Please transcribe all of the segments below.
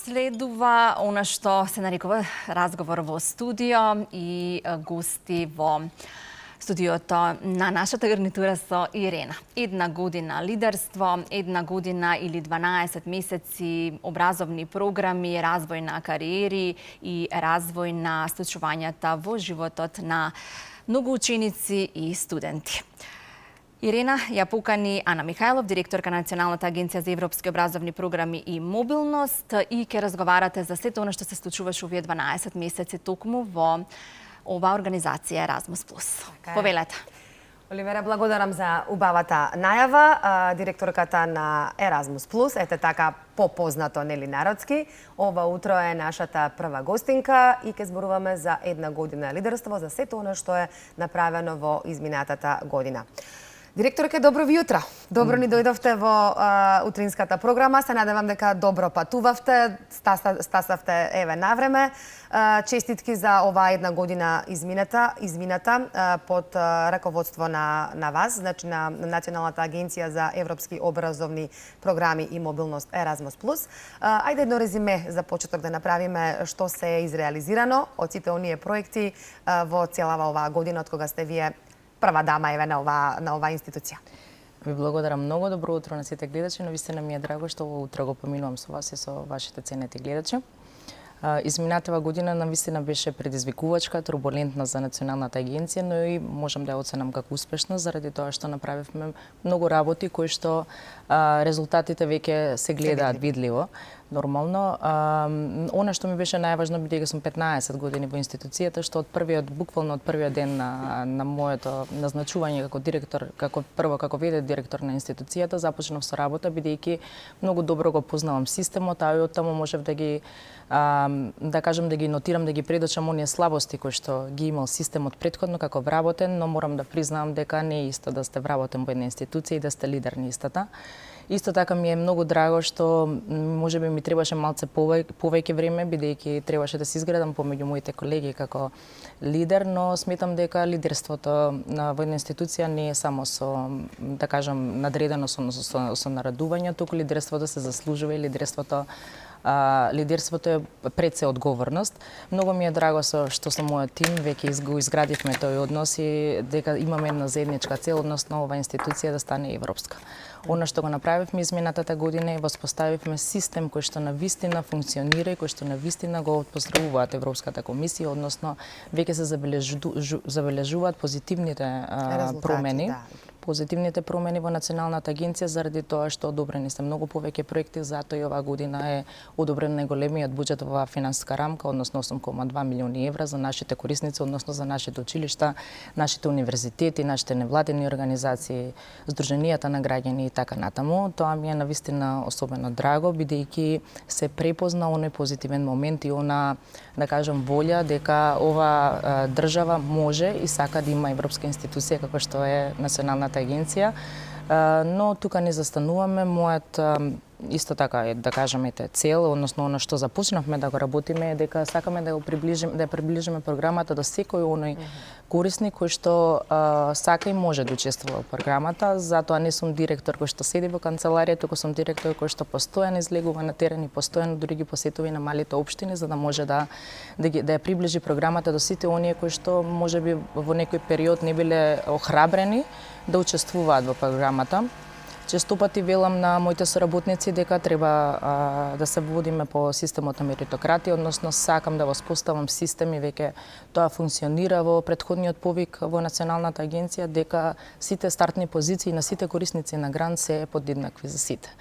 Следува она што се нарекува разговор во студио и гости во студиото на нашата гарнитура со Ирена. Една година лидерство, една година или 12 месеци образовни програми, развој на кариери и развој на случувањата во животот на многу ученици и студенти. Ирена ја покани Ана Михајлов, директорка на Националната агенција за европски образовни програми и мобилност, и ќе разговарате за сето она што се случуваше овие 12 месеци токму во оваа организација Еразмус Плюс. Повелете. Оливера, благодарам за убавата најава. Директорката на Еразмус Плюс, ете така попознато нели народски. Ова утро е нашата прва гостинка и ќе зборуваме за една година лидерство, за сето она што е направено во изминатата година. Директорке, добро ви утро. Добро ни дојдовте во утринската програма. Се надевам дека добро патувавте, стасавте еве навреме. Честитки за оваа една година измината под раководство на вас, значи на Националната агенција за европски образовни програми и мобилност Еразмус Плюс. Ајде едно резиме за почеток да направиме што се е изреализирано од сите оние проекти во целава оваа година од кога сте вие прва дама еве на оваа институција. Ви благодарам многу, добро утро на сите гледачи, но вистина ми е драго што ово утро го поминувам со вас и со вашите ценети гледачи. Изминатава година навистина беше предизвикувачка, турбулентна за Националната агенција, но и можам да ја оценам како успешна заради тоа што направивме многу работи кои што резултатите веќе се гледаат видливо. Нормално. Она што ми беше најважно, бидејќи сум 15 години во институцијата, што буквално од првиот ден на моето назначување како директор, како веде директор на институцијата, започнав со работа, бидејќи многу добро го познавам системот, а и од таму можев да ги да ги нотирам, да ги предочам оние слабости кои што ги имал системот претходно како вработен, но морам да признавам дека не е исто да сте вработен во една институција и да сте лидер на истата. Исто така ми е многу драго што можеби ми требаше малце повеќе време, бидејќи требаше да се изградам помеѓу моите колеги како лидер, но сметам дека лидерството во една институција не е само со, да кажам, надредено со нарадување, туку лидерството се заслужува и лидерството е пред се одговорност. Многу ми е драго што со мојот тим веќе го изградивме тој однос и дека имаме една заедничка цел, односно оваа институција да стане европска. Она што го направивме изминатата година е воспоставивме систем кој што навистина функционира и кој што навистина го поздравуваат Европската комисија, односно веќе се забележуваат позитивните промени. Да. Позитивните промени во Националната агенција заради тоа што одобрени се многу повеќе проекти, затоа и оваа година е одобрен најголемиот буџет во финансиска рамка, односно 8,2 милиони евра за нашите корисници, односно за нашите училишта, нашите универзитети, нашите невладени организации, здруженијата на граѓани и така натаму. Тоа ми е навистина особено драго, бидејќи се препозна оној позитивен момент и она, да кажам, волја дека ова држава може и сака да има европска институција како што е Националната агенција, но тука не застануваме. Мојот исто така е, да кажеме, цел, односно она што започнавме да го работиме е дека сакаме да ја приближиме програмата до секој оној корисник кој што сака и може да учествува во програмата. Затоа не сум директор кој што седи во канцеларија, туку сум директор кој што постојано излегува на терен и постојано дури ги посетува и на малите општини за да може да ја приближи програмата до сите оние кои што можеби во некој период не биле охрабрени да учествуваат во програмата. Често пати велам на моите соработници дека треба да се водиме по системот на меритократија, односно сакам да воспоставам систем и веќе тоа функционира во претходниот повик во Националната агенција, дека сите стартни позиции на сите корисници на грант се подеднакви за сите.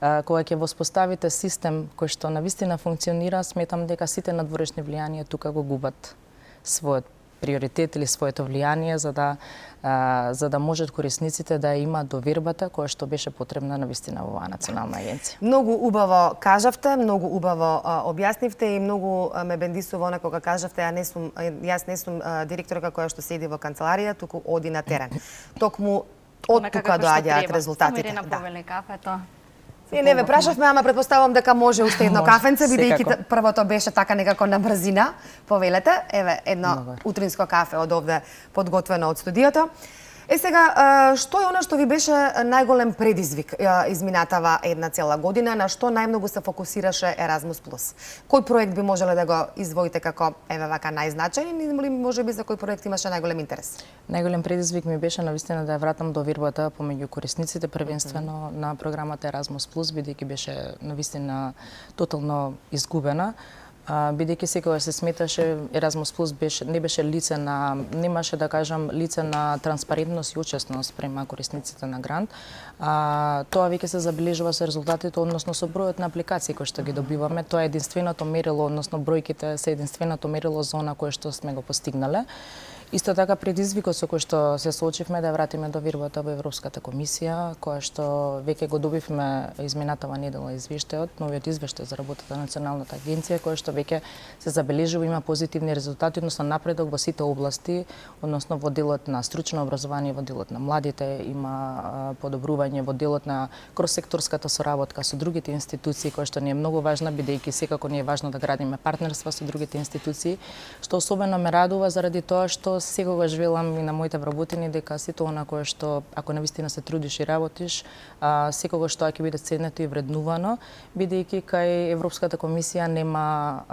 Кога ќе воспоставите систем кој што навистина функционира, сметам дека сите надворешни влијанија тука го губат својот приоритет или своето влијание за да можат корисниците да имаат довербата која што беше потребна навистина во оваа Национална агенција. Многу убаво кажавте, многу убаво објаснивте и многу ме бендисува она кога кажавте јас не сум директорка која што седи во канцеларија, туку оди на терен. Токму од тука доаѓаат резултатите. Само Ирена повели кафето. Не ве прашавме, ама претпоставувам дека може уште едно кафенце, бидејќи првото беше така некако на брзина. Повелете, еве едно утринско кафе од овде подготвено од студиото. Сега, што е она што ви беше најголем предизвик изминатава една цела година, на што најмногу се фокусираше Еразмус Плюс? Кој проект би можеле да го извоите како вака најзначајен или можеби за кој проект имаше најголем интерес? Најголем предизвик ми беше навистина да ја вратам довербата помеѓу корисниците првенствено на програмата Еразмус Плюс, бидејќи беше навистина тотално изгубена. Бидејќи секогаш се сметаше Еразмус Плюс не беше лице на, немаше да кажам лице на транспарентност и учесност према корисниците на грант. Тоа веќе се забележува со резултатите, односно со бројот на апликации кои што ги добиваме. Тоа е единственото мерило, односно бројките се единственото мерило за она кое што сме го постигнале. Исто така предизвикот со кој што се соочивме да вратиме довербата во Европската комисија, која што веќе го добивме изминатава недела извештајот, новиот извештај за работата на Националната агенција, која што веќе се забележува има позитивни резултати, односно напредок во сите области, односно во делот на стручно образование, во делот на младите, има подобрување во делот на кроссекторската соработка со другите институции, која што ни е многу важна, бидејќи секако ни е важно да градиме партнерства со другите институции, што особено ме радува заради тоа што секогаш велам и на моите вработени дека сето она кое што ако навистина се трудиш и работиш, секогаш тоа ќе биде ценето и вреднувано, бидејќи кај Европската комисија нема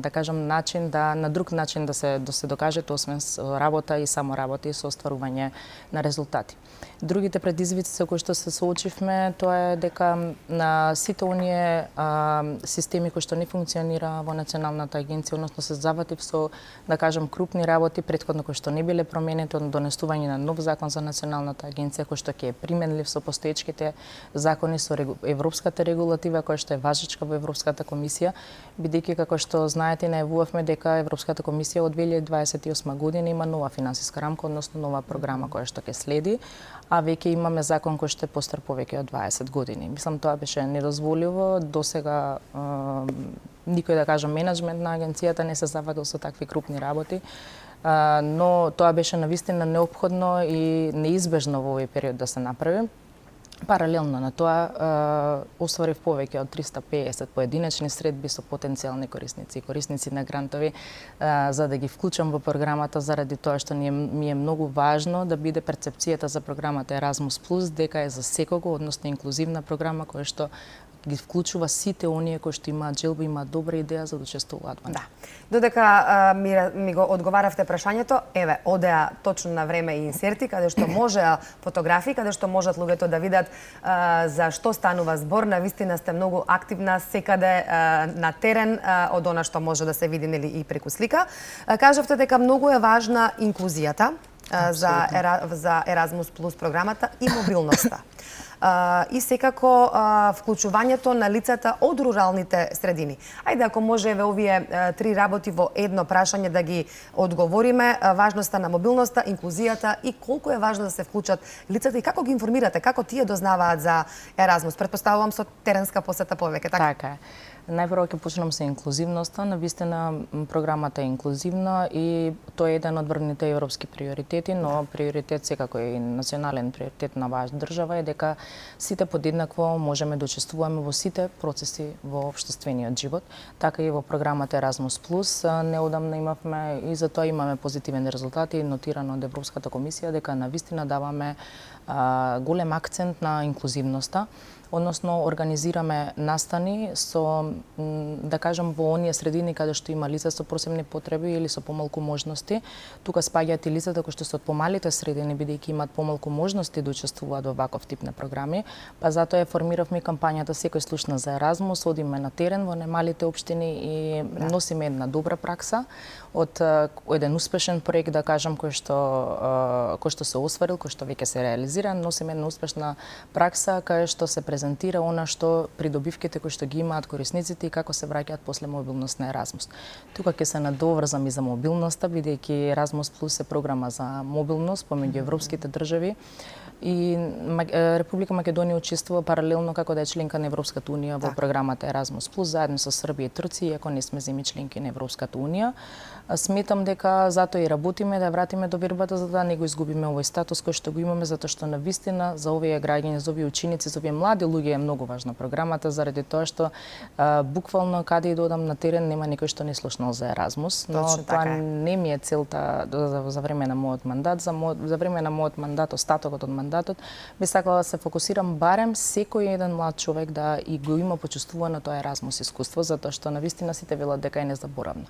да кажам начин да на друг начин да се докаже тоа освен работа и само работа и со остварување на резултати. Другите предизвици со кои што се соочивме, тоа е дека на сите оние системи кои што не функционира во Националната агенција, односно се заватив со, да кажам, крупни работи претходно кои што не биле променети од донесување на нов закон за Националната агенција, кој што ќе е применлив со постоечките закони, со европската регулатива која што е важечка во Европската комисија, бидејќи како што знаете најавувавме дека Европската комисија од 2028 година има нова финансиска рамка, односно нова програма која што ќе следи, а веќе имаме закон кој што е постар повеќе од 20 години. Мислам тоа беше недозволиво, досега никој да кажам менеджмент на агенцијата не се завадил со такви крупни работи, но тоа беше навистина неопходно и неизбежно во овој период да се направи. Паралелно на тоа, остварив повеќе од 350 поединечни средби со потенцијални корисници на грантови, за да ги вклучам во програмата, заради тоа што ми е многу важно да биде перцепцијата за програмата Еразмус Плюс дека е за секого, односно инклузивна програма која што ги вклучува сите оние кои што имаат желба, имаат добра идеја за да учествуваат во неа. Да. Додека ми го одговаравте прашањето, еве, одеа точно на време и инсерти, каде што можеа фотографии, каде што можат луѓето да видат за што станува збор. Навистина сте многу активна секаде на терен, од она што може да се види нели и преку слика. Кажавте дека многу е важна инклузијата за Еразмус Плюс програмата и мобилноста. И секако вклучувањето на лицата од руралните средини. Ајде, ако може овие три работи во едно прашање да ги одговориме, важноста на мобилноста, инклузијата и колку е важно да се вклучат лицата и како ги информирате, како тие дознаваат за Еразмус. Претпоставувам со теренска посета повеќе, така? Така е. Најпрво ќе почнам со инклузивноста. Навистина програмата е инклузивна и тоа е еден од врвните европски приоритети, но приоритет секако и национален приоритет на ваша држава е дека сите подеднакво можеме да учествуваме во сите процеси во општествениот живот. Така и во програмата Еразмус Плюс неодамна имавме и за тоа имаме позитивни резултати, нотирано од Европската комисија дека навистина даваме голем акцент на инклузивноста, односно организираме настани со, да кажам, во оние средини каде што има лица со посебни потреби или со помалку можности. Тука спаѓаат и лицата кои што се од помалите средини, бидејќи имаат помалку можности да учествуваат во ваков тип на програми. Па затоа ја формиравме кампањата Секој слушна за Еразмус, одиме на терен во немалите општини и носиме една добра пракса од еден успешен проект, да кажам, кој што се остварил, кој што веќе се реализира, носиме една успешна пракса кај што се презентира она што придобивките кои што ги имаат корисниците и како се враќаат после мобилност на Еразмус. Тука ќе се надоврзам и за мобилноста, бидејќи Еразмус Плюс е програма за мобилност помеѓу европските држави. И Република Македонија учествува паралелно како да е членка на Европската унија во програмата Еразмус Плюс заедно со Србија и Турција, иако не сме земји членки на Европската унија. Сметам дека затоа и работиме да вратиме довербата за да не го изгубиме овој статус кој што го имаме, затоа што навистина за овие граѓани, за овие ученици, за овие млади луѓе е многу важна програмата заради тоа што буквално каде и додам на терен нема никој што не слушнал за Еразмус, но тоа не ми е целта за време на мојот мандат, за време на мојот мандат, остатокот од мандатот, би сакала да се фокусирам барем секој еден млад човек да и го има почувствувано тоа Еразмус искуство, затоа што навистина сите велат дека е незаборавно.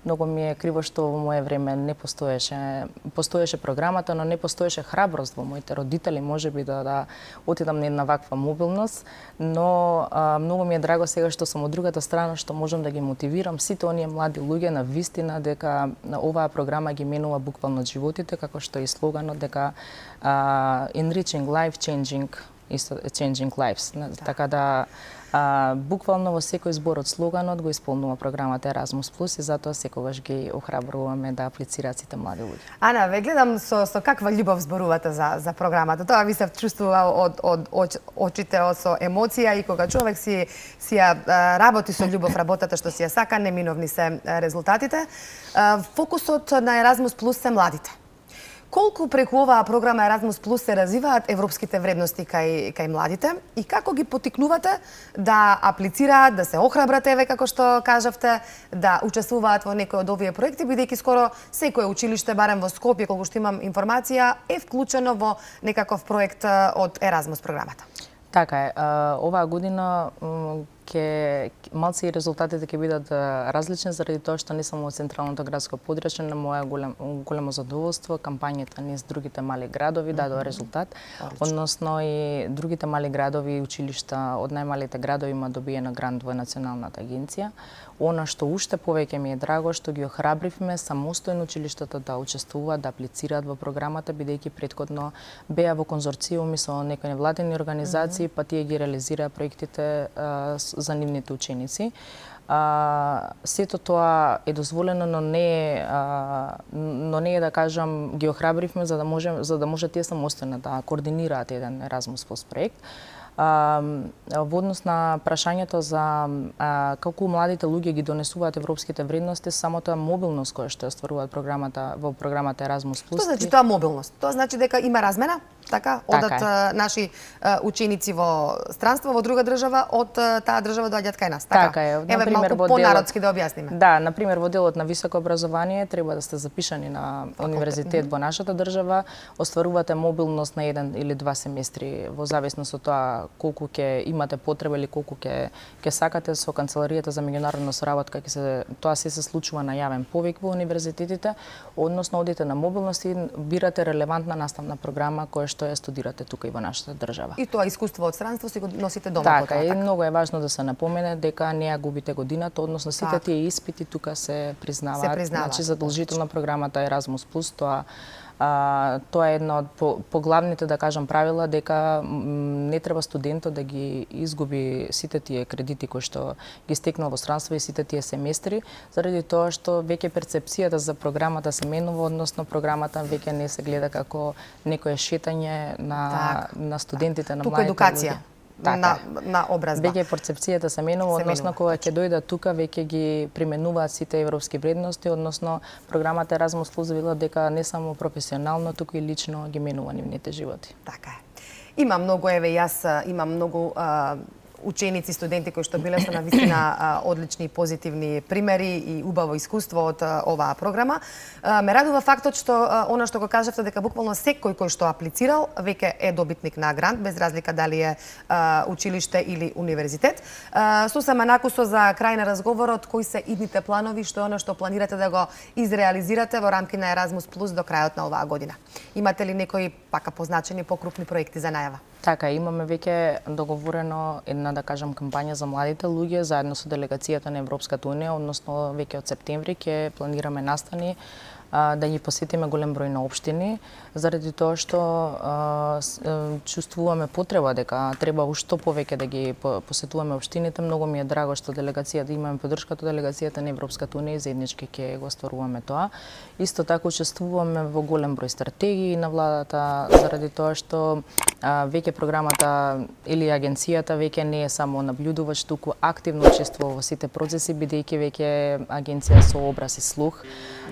Многу ми е криво што во мое време не постоеше програмата, но не постоеше храброст во моите родители, можеби да отидам на една ваква мобилност, но многу ми е драго сега што сум од другата страна, што можам да ги мотивирам сите оние млади луѓе на вистина дека оваа програма ги менува буквално животите, како што е слоганот дека enriching life, changing lives. Така да буквално во секој збор од слоганот го исполнува програмата Еразмус Плюс и затоа секогаш ги охрабруваме да аплицираат сите млади луѓе. Ана, ве гледам со каква љубов зборувате за програмата. Тоа ви се чувствува од очите, со емоција, и кога човек си ја работи со љубов работата што си ја сака, неминовни се резултатите. Фокусот на Еразмус Плюс се младите. Колку преку оваа програма Еразмус Плюс се развиваат европските вредности кај младите и како ги поттикнувате да аплицираат, да се охрабрат, еве како што кажавте, да учествуваат во некои од овие проекти, бидејќи скоро секое училиште, барем во Скопје, колку што имам информација, е вклучено во некаков проект од Еразмус програмата? Така е. Оваа година малци резултатите ќе бидат различни заради тоа што не само од централното градско подрачје, на моја големо задоволство, кампањата низ другите мали градови дадоа резултат, односно и другите мали градови и училишта од најмалите градови има добиено грант во Националната агенција. Она што уште повеќе ми е драго што ги охрабривме самостојно училиштата да учествуваат, да аплицираат во програмата, бидејќи претходно беа во конзорциуми со некои невладени организации, па тие ги реализираа проектите за нивните ученици. Сето тоа е дозволено, но не е да кажам ги охрабривме за да може тие самостојно да координираат еден Еразмус Плюс проект. Во однос на прашањето за колку младите луѓе ги донесуваат европските вредности, само тоа мобилност која што остваруваат во програмата Еразмус Плюс. Што значи тоа мобилност? Тоа значи дека има размена? Така, одат наши ученици во странство во друга држава, од таа држава доаѓаат кај нас. Така е. Еве малку понародски да објасниме. Да, например во делот на високо образование треба да сте запишани на универзитет во нашата држава, остварувате мобилност на 1 или 2 семестри во зависност од тоа колку ќе имате потреба или колку ќе сакате. Со Канцеларијата за меѓународна соработка тоа се случува на јавен повик во универзитетите, односно одите на мобилност и бирате релевантна наставна програма која што ја студирате тука и во нашата држава. И тоа искуство од странство си го носите дома. Така, и многу е важно да се напомене дека не ја губите годината, односно сите тие испити тука се признаваат. Значи задолжително програмата Еразмус Плюс, тоа е едно од поглавните, да кажам, правила, дека не треба студентот да ги изгуби сите тие кредити кои што ги стекнал во странство и сите тие семестри, заради тоа што веќе перцепцијата за програмата се менува, односно програмата веќе не се гледа како некое шетање на студентите, на младите луѓе. На образба. Веќе перцепцијата се менува, односно кога ќе дојдат тука веќе ги применуваат сите европски вредности, односно програмата Еразмус Плюс вела дека не само професионално, туку и лично ги менува нивните животи. Така е. Има многу, еве јас имам многу ученици, студенти кои што биле со навистина одлични и позитивни примери и убаво искуство од оваа програма. Ме радува фактот што она што го кажавте дека буквално секој кој што аплицирал веќе е добитник на грант, без разлика дали е училиште или универзитет. Сосема накусо за крај на разговорот, кои се идните планови, што е она што планирате да го изреализирате во рамки на Еразмус Плюс до крајот на оваа година? Имате ли некои пака позначени покрупни проекти за најава? Така, имаме веќе договорено една, да кажам, кампања за младите луѓе заедно со делегацијата на Европската унија, односно веќе од септември ќе планираме настани да ги посетиме голем број на општини, заради тоа што чувствуваме потреба дека треба уште повеќе да ги посетуваме општините. Многу ми е драго што делегацијата имаме поддршката делегацијата на Европската унија и заеднички ќе го остваруваме тоа. Исто така учествуваме во голем број стратегии на владата, заради тоа што веќе програмата или агенцијата веќе не е само наблюдувач, туку активно учествува во сите процеси, бидејќи веќе агенција со образ и слух.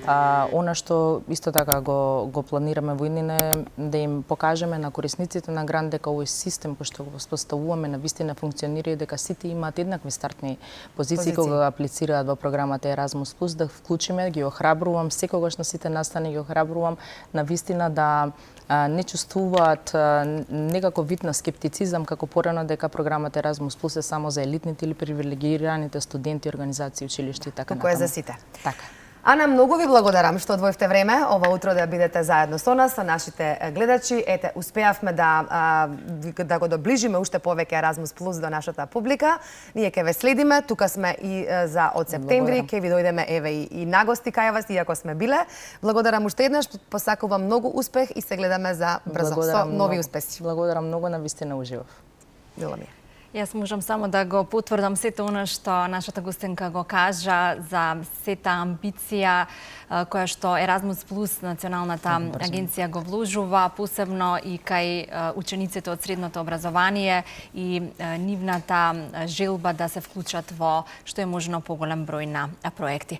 Она што исто така го планираме во иднина е да им покажеме на корисниците на грант дека овој систем кој што го воспоставуваме навистина функционира и дека сите имаат еднакви стартни позиции кога го аплицираат во програмата Erasmus+, да вклучиме, ги охрабрувам секогаш на сите настани, ги охрабрувам навистина да не чувствуваат некако вид на скептицизам како порано дека програмата Erasmus+ е само за елитните или привилегираните студенти, организации, училишта и така натаму. Како е за сите. Така. Ана, многу ви благодарам што одвоивте време ова утро да бидете заедно со нас, со нашите гледачи. Ете, успеавме да го доближиме уште повеќе Erasmus+ до нашата публика. Ние ќе ве следиме, тука сме и за од септември, ќе ви дојдеме еве и нагости кај вас, иако сме биле. Благодарам уште еднаш, посакувам многу успех и се гледаме за брзо со нови успеси. Благодарам многу, навистина уживав. Мило ми е. Јас можам само да го потврдам сето она што нашата гостинка го кажа за сета амбиција која што Erasmus+, националната агенција го вложува, посебно и кај учениците од средното образование и нивната желба да се вклучат во што е можно поголем број на проекти.